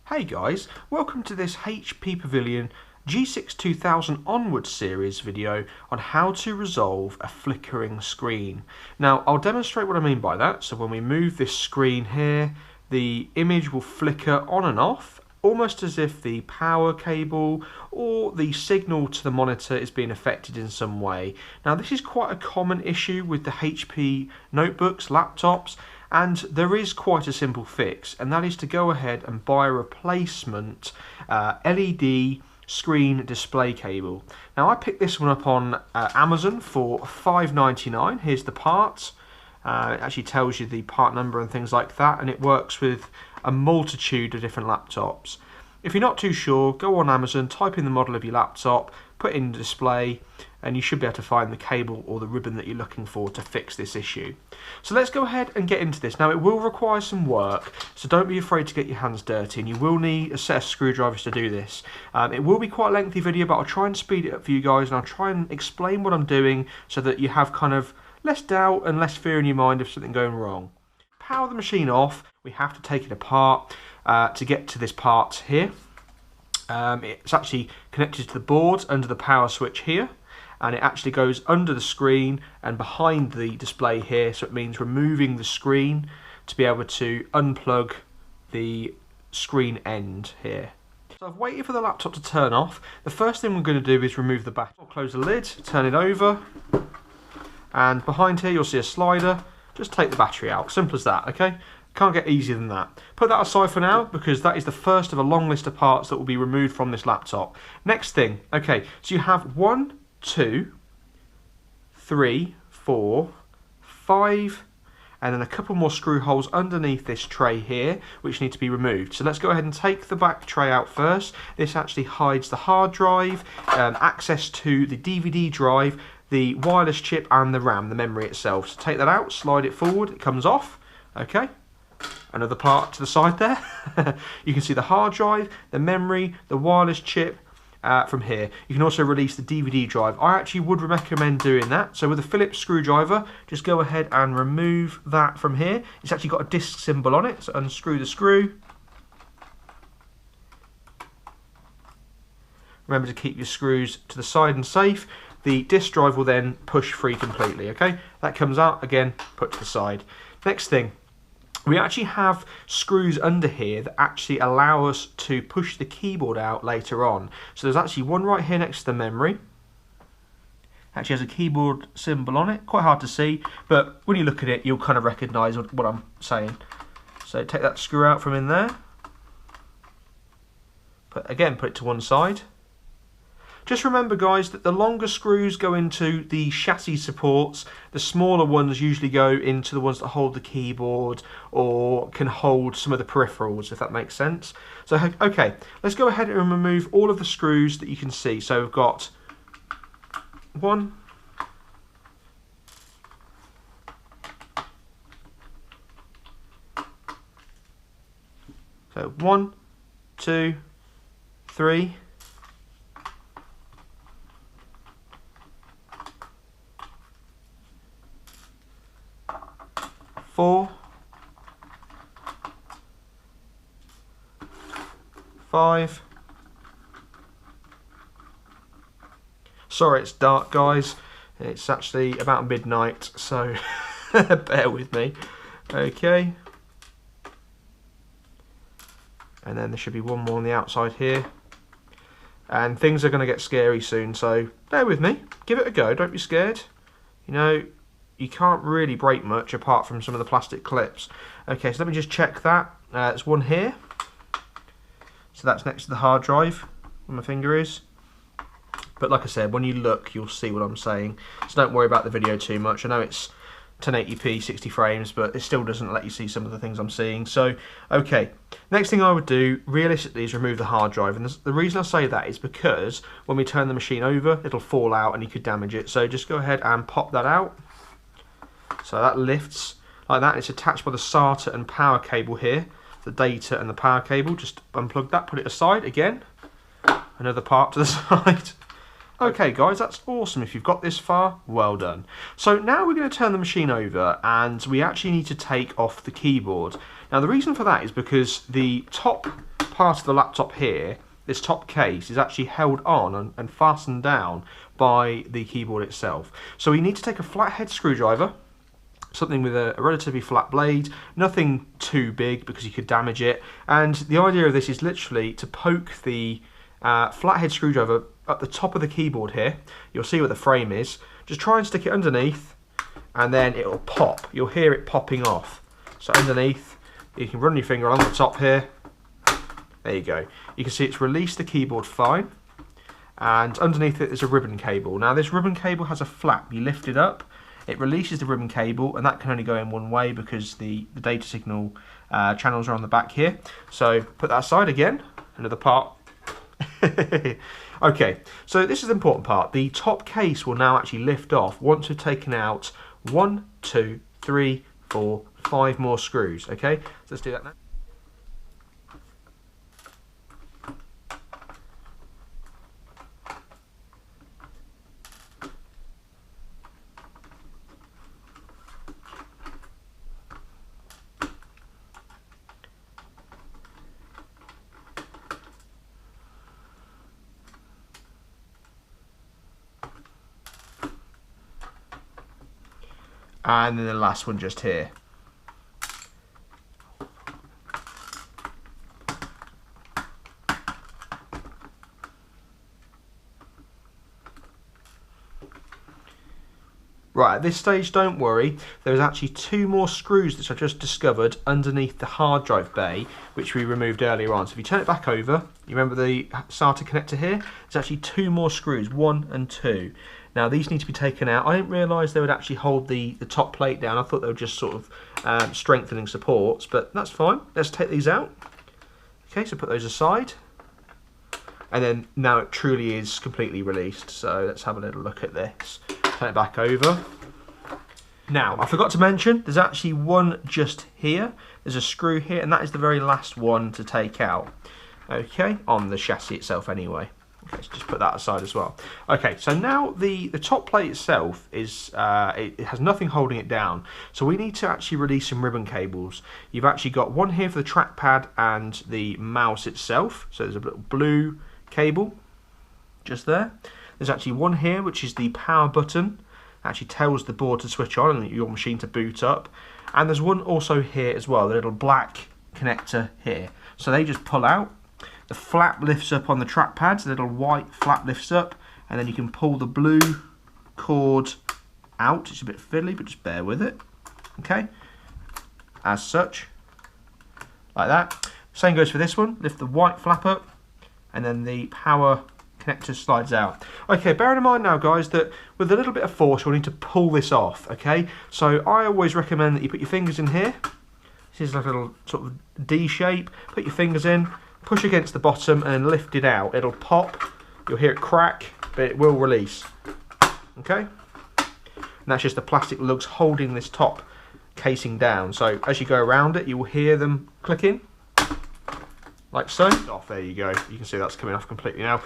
Hey guys, welcome to this HP Pavillion G6 2000 onwards series video on how to resolve a flickering screen. Now I'll demonstrate what I mean by that. So when we move this screen here, the image will flicker on and off, almost as if the power cable or the signal to the monitor is being affected in some way. Now this is quite a common issue with the HP notebooks, laptops, and there is quite a simple fix, and that is to go ahead and buy a replacement LED screen display cable. Now I picked this one up on Amazon for $5.99. Here's the part. It actually tells you the part number and things like that, and it works with a multitude of different laptops. If you're not too sure, go on Amazon, type in the model of your laptop, put in the display, and you should be able to find the cable or the ribbon that you're looking for to fix this issue. So let's go ahead and get into this. Now it will require some work, so don't be afraid to get your hands dirty, and you will need a set of screwdrivers to do this. It will be quite a lengthy video, but I'll try and speed it up for you guys, and I'll try and explain what I'm doing so that you have kind of less doubt and less fear in your mind of something going wrong. Power the machine off, we have to take it apart to get to this part here. It's actually connected to the board under the power switch here, and it actually goes under the screen and behind the display here, so it means removing the screen to be able to unplug the screen end here. So I've waited for the laptop to turn off. The first thing we're going to do is remove the battery. I'll close the lid, turn it over, and behind here you'll see a slider. Just take the battery out, simple as that, okay? Can't get easier than that. Put that aside for now, because that is the first of a long list of parts that will be removed from this laptop. Next thing, okay, so you have 1, 2, 3, 4, 5, and then a couple more screw holes underneath this tray here, which need to be removed. So let's go ahead and take the back tray out first. This actually hides the hard drive, access to the DVD drive, the wireless chip and the RAM, the memory itself. So take that out, slide it forward, it comes off, okay. Another part to the side there. You can see the hard drive, the memory, the wireless chip from here. You can also release the DVD drive. I actually would recommend doing that. So with a Phillips screwdriver, just go ahead and remove that from here. It's actually got a disc symbol on it, so unscrew the screw. Remember to keep your screws to the side and safe. The disc drive will then push free completely, okay? That comes out, again, put to the side. Next thing, we actually have screws under here that actually allow us to push the keyboard out later on. So there's actually one right here next to the memory. Actually has a keyboard symbol on it, quite hard to see, but when you look at it, you'll kind of recognise what I'm saying. So take that screw out from in there. Put it to one side. Just remember guys that the longer screws go into the chassis supports, the smaller ones usually go into the ones that hold the keyboard or can hold some of the peripherals, if that makes sense. So okay, let's go ahead and remove all of the screws that you can see. So we've got 1, 2, 3, 4, 5. Sorry it's dark guys, it's actually about midnight, so bear with me. Okay, and then there should be one more on the outside here, and things are going to get scary soon, so bear with me, give it a go, don't be scared. You know, you can't really break much apart from some of the plastic clips. Okay, so let me just check that. There's one here. So that's next to the hard drive, where my finger is. But like I said, when you look, you'll see what I'm saying. So don't worry about the video too much. I know it's 1080p, 60 frames, but it still doesn't let you see some of the things I'm seeing. So, okay. Next thing I would do, realistically, is remove the hard drive. And the reason I say that is because when we turn the machine over, it'll fall out and you could damage it. So just go ahead and pop that out. So that lifts like that. It's attached by the SATA and power cable here, the data and the power cable. Just unplug that, put it aside again. Another part to the side. Okay guys, that's awesome. If you've got this far, well done. So now we're going to turn the machine over and we actually need to take off the keyboard. Now the reason for that is because the top part of the laptop here, this top case, is actually held on and fastened down by the keyboard itself. So we need to take a flathead screwdriver, something with a relatively flat blade, nothing too big because you could damage it, and the idea of this is literally to poke the flathead screwdriver at the top of the keyboard here. You'll see where the frame is. Just try and stick it underneath, and then it'll pop. You'll hear it popping off. So underneath, you can run your finger along the top here. There you go. You can see it's released the keyboard fine, and underneath it is a ribbon cable. Now this ribbon cable has a flap. You lift it up, it releases the ribbon cable, and that can only go in one way because the data signal channels are on the back here. So put that aside again, another part. Okay, so this is the important part. The top case will now actually lift off once we've taken out 1, 2, 3, 4, 5 more screws. Okay, so let's do that now. And then the last one just here. Right, at this stage, don't worry, there's actually 2 more screws that I've just discovered underneath the hard drive bay, which we removed earlier on. So if you turn it back over, you remember the SATA connector here? There's actually 2 more screws, 1 and 2. Now these need to be taken out. I didn't realise they would actually hold the top plate down. I thought they were just sort of strengthening supports, but that's fine. Let's take these out. Okay, so put those aside. And then now it truly is completely released. So let's have a little look at this. Turn it back over. Now, I forgot to mention, there's actually one just here. There's a screw here, and that is the very last one to take out. Okay, on the chassis itself anyway. Okay, so just put that aside as well. Okay, so now the top plate itself is it has nothing holding it down. So we need to actually release some ribbon cables. You've actually got one here for the trackpad and the mouse itself. So there's a little blue cable just there. There's actually one here which is the power button. Actually tells the board to switch on and your machine to boot up. And there's one also here as well, the little black connector here. So they just pull out. The flap lifts up on the trackpad, so the little white flap lifts up, and then you can pull the blue cord out. It's a bit fiddly, but just bear with it. Okay, as such, like that. Same goes for this one. Lift the white flap up, and then the power connector slides out. Okay, bearing in mind now, guys, that with a little bit of force, you'll need to pull this off. Okay, so I always recommend that you put your fingers in here. This is like a little sort of D shape. Put your fingers in. Push against the bottom and then lift it out. It'll pop, you'll hear it crack, but it will release. Okay? And that's just the plastic lugs holding this top casing down. So as you go around it, you will hear them clicking, like so. Off, there you go. You can see that's coming off completely now.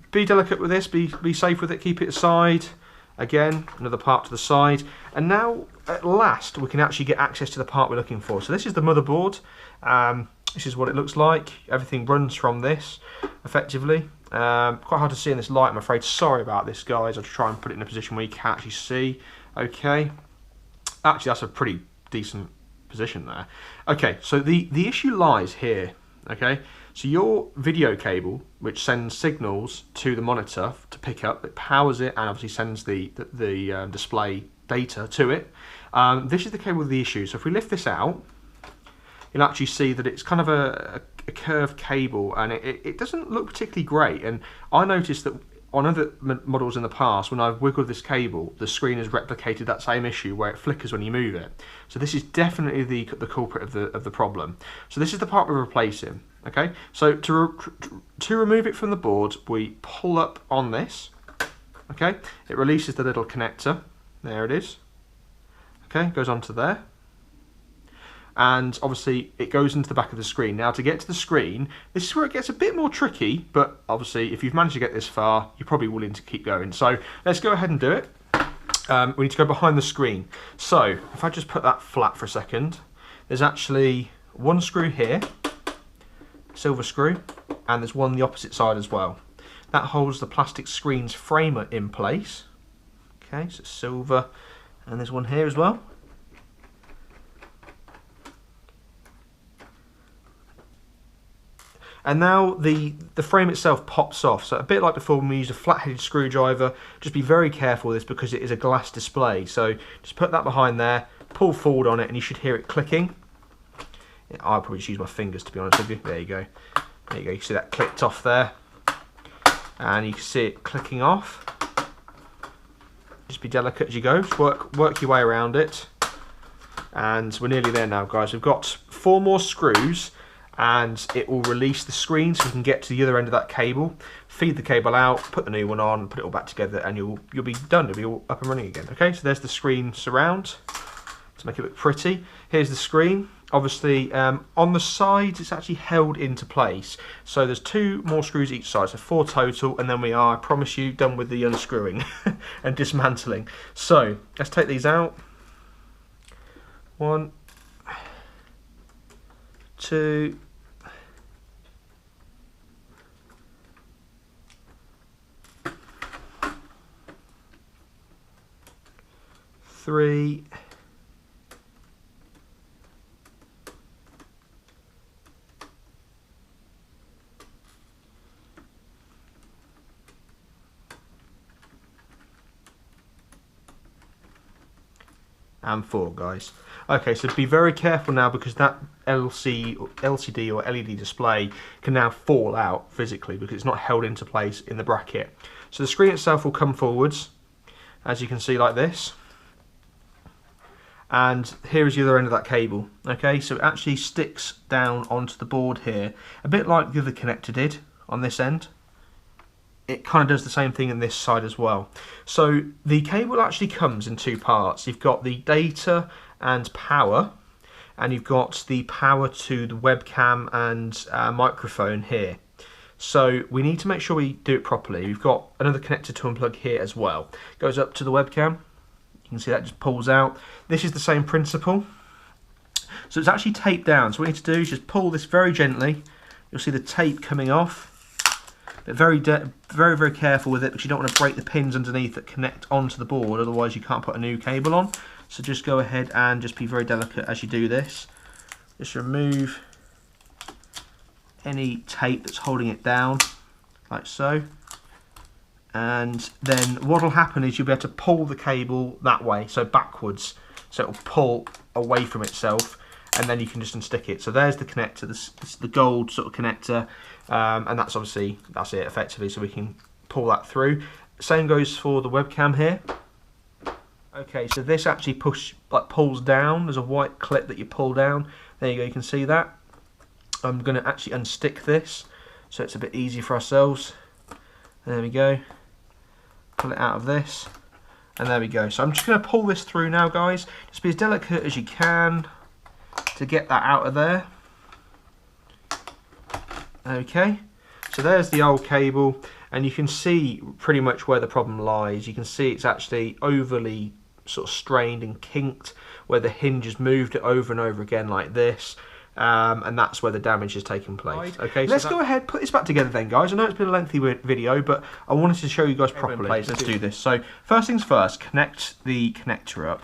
Be delicate with this, be safe with it, keep it aside. Again, another part to the side. And now, at last, we can actually get access to the part we're looking for. So this is the motherboard. This is what it looks like. Everything runs from this, effectively. Quite hard to see in this light, I'm afraid. Sorry about this, guys. I'll try and put it in a position where you can actually see. Okay. Actually, that's a pretty decent position there. Okay, so the issue lies here. Okay, so your video cable, which sends signals to the monitor to pick up, it powers it and obviously sends the display data to it. This is the cable with the issue. So if we lift this out, you'll actually see that it's kind of a curved cable, and it doesn't look particularly great. And I noticed that on other models in the past, when I've wiggled this cable, the screen has replicated that same issue where it flickers when you move it. So this is definitely the culprit of the problem. So this is the part we're replacing. Okay, so to remove it from the board, we pull up on this. Okay, it releases the little connector. There it is. Okay, goes onto there. And obviously it goes into the back of the screen. Now to get to the screen, this is where it gets a bit more tricky, but obviously if you've managed to get this far, you're probably willing to keep going. So let's go ahead and do it. We need to go behind the screen. So if I just put that flat for a second, there's actually one screw here, silver screw, and there's one on the opposite side as well. That holds the plastic screen's frame in place. Okay, so it's silver, and there's one here as well. And now the frame itself pops off, so a bit like before when we used a flat-headed screwdriver. Just be very careful with this because it is a glass display. So just put that behind there, pull forward on it, and you should hear it clicking. I'll probably just use my fingers, to be honest with you. There you go. There you go. You see that clicked off there, and you can see it clicking off. Just be delicate as you go. Just work your way around it, and we're nearly there now, guys. We've got 4 more screws, and it will release the screen so we can get to the other end of that cable, feed the cable out, put the new one on, put it all back together, and you'll be done. It'll be all up and running again. Okay, so there's the screen surround to make it look pretty. Here's the screen. Obviously, on the sides, it's actually held into place. So there's 2 more screws each side, so 4 total, and then we are, I promise you, done with the unscrewing and dismantling. So let's take these out. 1, 2, 3, 4, guys. Okay, so be very careful now because that LCD or LED display can now fall out physically because it's not held into place in the bracket. So the screen itself will come forwards, as you can see, like this. And here is the other end of that cable. Okay, so it actually sticks down onto the board here, a bit like the other connector did on this end. It kind of does the same thing in this side as well. So the cable actually comes in 2 parts. You've got the data and power, and you've got the power to the webcam and microphone here. So we need to make sure we do it properly. We've got another connector to unplug here as well. Goes up to the webcam. You can see that just pulls out. This is the same principle. So it's actually taped down. So what we need to do is just pull this very gently. You'll see the tape coming off. But very careful with it because you don't want to break the pins underneath that connect onto the board, otherwise you can't put a new cable on. So just go ahead and just be very delicate as you do this. Just remove any tape that's holding it down, like so. And then what will happen is you'll be able to pull the cable that way, so backwards. So it will pull away from itself, and then you can just unstick it. So there's the connector, this is the gold sort of connector, and that's obviously, that's it effectively, so we can pull that through. Same goes for the webcam here. Okay, so this actually pulls down. There's a white clip that you pull down. There you go, you can see that. I'm going to actually unstick this so it's a bit easier for ourselves. There we go. Pull it out of this, and there we go. So I'm just going to pull this through now, guys. Just be as delicate as you can to get that out of there. Okay, so there's the old cable, and you can see pretty much where the problem lies. You can see it's actually overly sort of strained and kinked, where the hinge has moved it over and over again like this. And that's where the damage has taken place. Okay, so let's go ahead, put this back together then, guys. I know it's been a lengthy video, but I wanted to show you guys properly. Let's do this. So first things first, connect the connector up.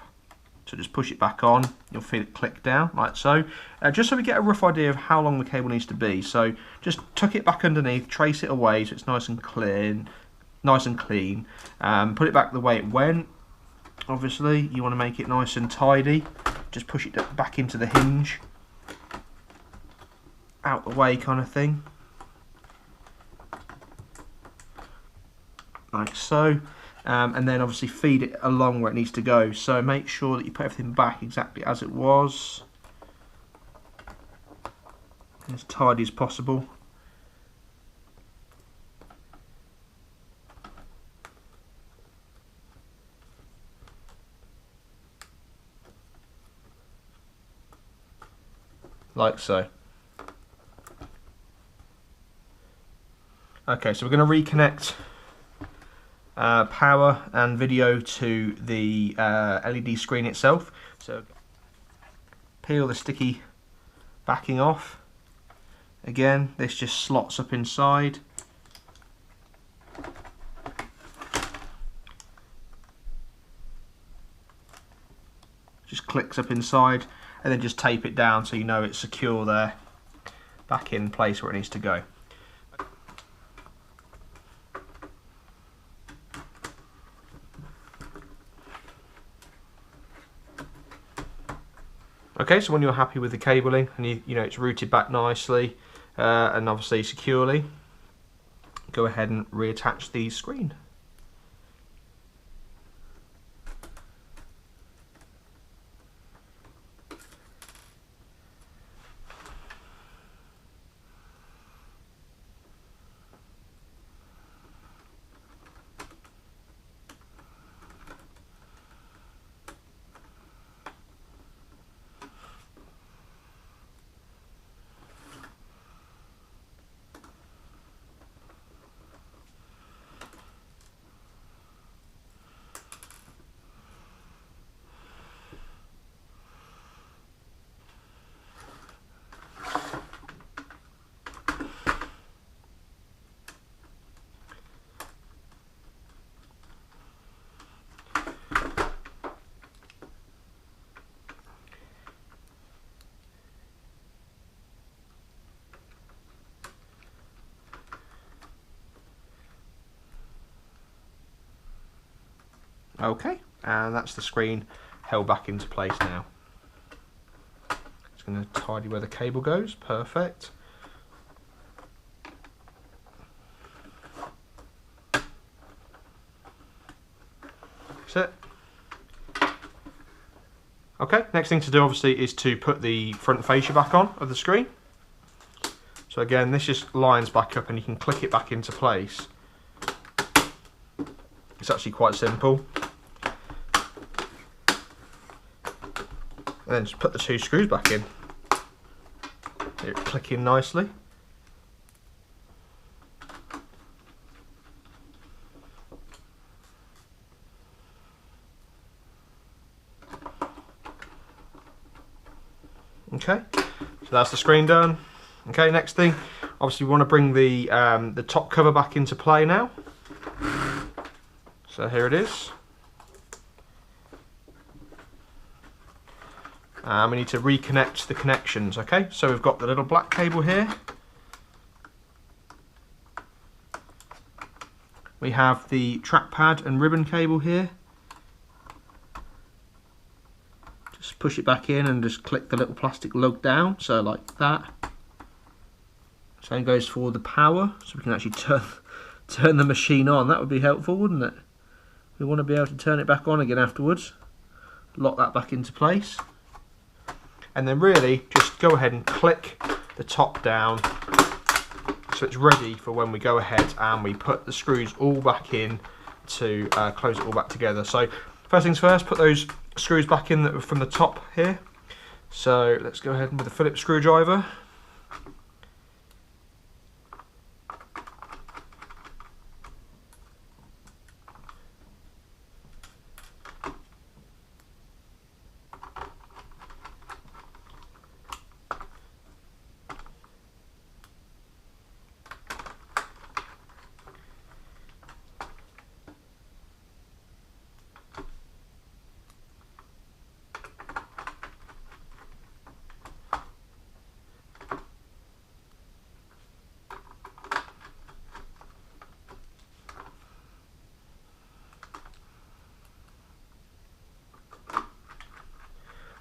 So just push it back on, you'll feel it click down like so. Just so we get a rough idea of how long the cable needs to be. So just tuck it back underneath, trace it away so it's nice and clean. Put it back the way it went. Obviously, you want to make it nice and tidy. Just push it back into the hinge. Out the way kind of thing. Like so. And then obviously feed it along where it needs to go. So make sure that you put everything back exactly as it was. As tidy as possible. Like so. Okay, so we're going to reconnect power and video to the LED screen itself. So peel the sticky backing off. Again, this just slots up inside. Just clicks up inside, and then just tape it down so you know it's secure there, back in place where it needs to go. Okay, so when you're happy with the cabling and you know it's routed back nicely and obviously securely, go ahead and reattach the screen. Okay, and that's the screen held back into place now. Just going to tidy where the cable goes. Perfect. That's it. Okay, next thing to do obviously is to put the front fascia back on of the screen. So again, this just lines back up and you can click it back into place. It's actually quite simple. And then just put the two screws back in. They're clicking nicely. Okay, so that's the screen done. Okay, next thing, obviously we want to bring the top cover back into play now. So here it is. We need to reconnect the connections, okay? So we've got the little black cable here. We have the trackpad and ribbon cable here. Just push it back in and just click the little plastic lug down, so like that. Same goes for the power, so we can actually turn the machine on. That would be helpful, wouldn't it? We want to be able to turn it back on again afterwards. Lock that back into place. And then really just go ahead and click the top down so it's ready for when we go ahead and we put the screws all back in to close it all back together. So first things first, put those screws back in from the top here. So let's go ahead with a Phillips screwdriver.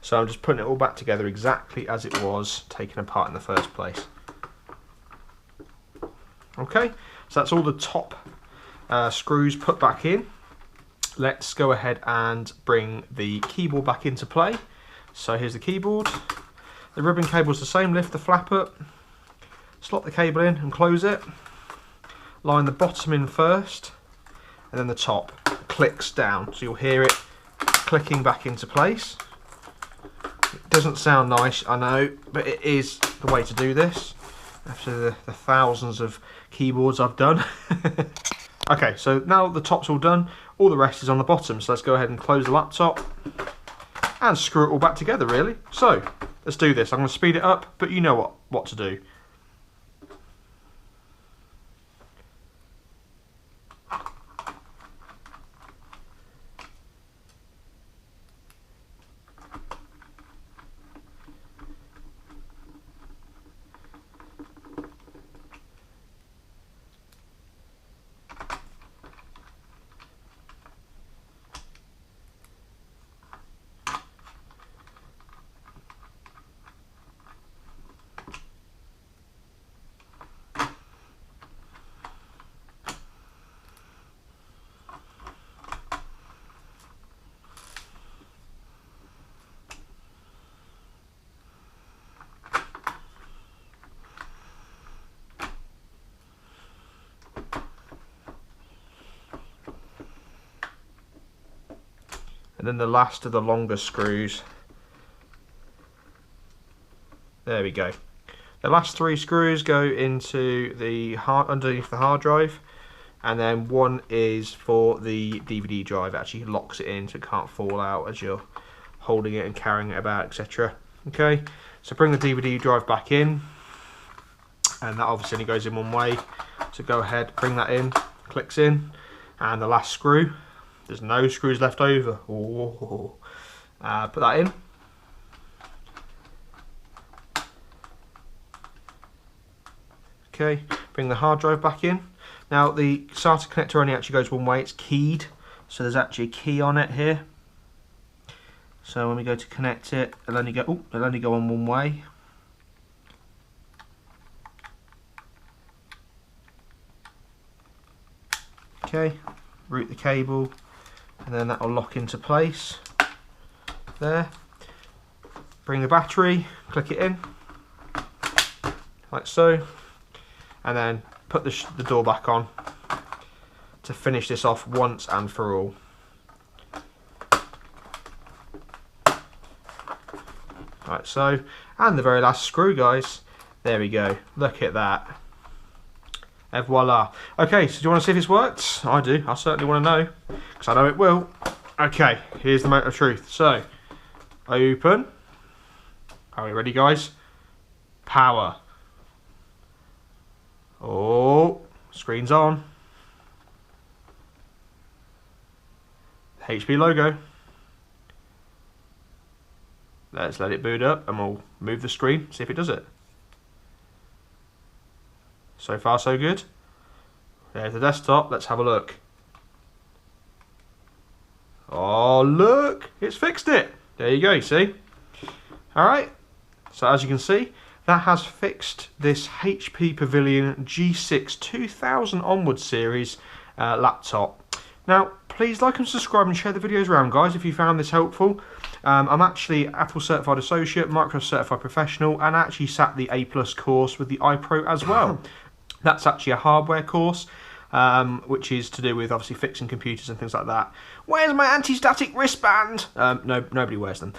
So I'm just putting it all back together exactly as it was taken apart in the first place. Okay, so that's all the top screws put back in. Let's go ahead and bring the keyboard back into play. So here's the keyboard. The ribbon cable is the same. Lift the flap up, slot the cable in and close it. Line the bottom in first, and then the top clicks down. So you'll hear it clicking back into place. It doesn't sound nice, I know, but it is the way to do this after the thousands of keyboards I've done. Okay, so now the top's all done, all the rest is on the bottom, so let's go ahead and close the laptop and screw it all back together really. So let's do this. I'm going to speed it up, but you know what to do. then the last of the longer screws. There we go. The last 3 screws go into the underneath the hard drive, and then one is for the DVD drive. It actually locks it in so it can't fall out as you're holding it and carrying it about, etc. Okay, so bring the DVD drive back in, and that obviously only goes in one way. So go ahead, bring that in, clicks in, and the last screw. There's no screws left over. Oh. Put that in. Okay, bring the hard drive back in. Now the SATA connector only actually goes one way, it's keyed, so there's actually a key on it here. So when we go to connect it, it'll only go on one way. Okay, route the cable, and then that will lock into place. There. Bring the battery, click it in, like so. And then put the door back on to finish this off once and for all. Like so. And the very last screw, guys. There we go. Look at that. Et voila. Okay, so do you want to see if this works? I do. I certainly want to know, because I know it will. Okay, here's the moment of truth. So, open. Are we ready, guys? Power. Oh, screen's on. HP logo. Let's let it boot up and we'll move the screen, see if it does it. So far so good. There's the desktop, let's have a look. Oh look, it's fixed it. There you go, see? Alright, so as you can see, that has fixed this HP Pavillion G6 2000 onward series laptop. Now, please like and subscribe and share the videos around, guys, if you found this helpful. I'm actually Apple Certified Associate, Microsoft Certified Professional, and I actually sat the A+ course with the iPro as well. That's actually a hardware course, which is to do with obviously fixing computers and things like that. Where's my anti-static wristband? No, nobody wears them.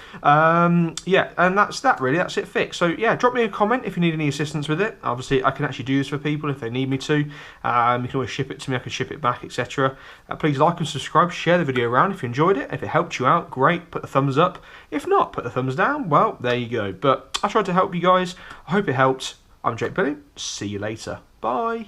Yeah, and that's that really, that's it fixed. So yeah, drop me a comment if you need any assistance with it. Obviously I can actually do this for people if they need me to. You can always ship it to me, I can ship it back, etc. Please like and subscribe, share the video around if you enjoyed it. If it helped you out, great, put the thumbs up. If not, put the thumbs down. Well, there you go. But I tried to help you guys. I hope it helped. I'm Jake Billy. See you later. Bye.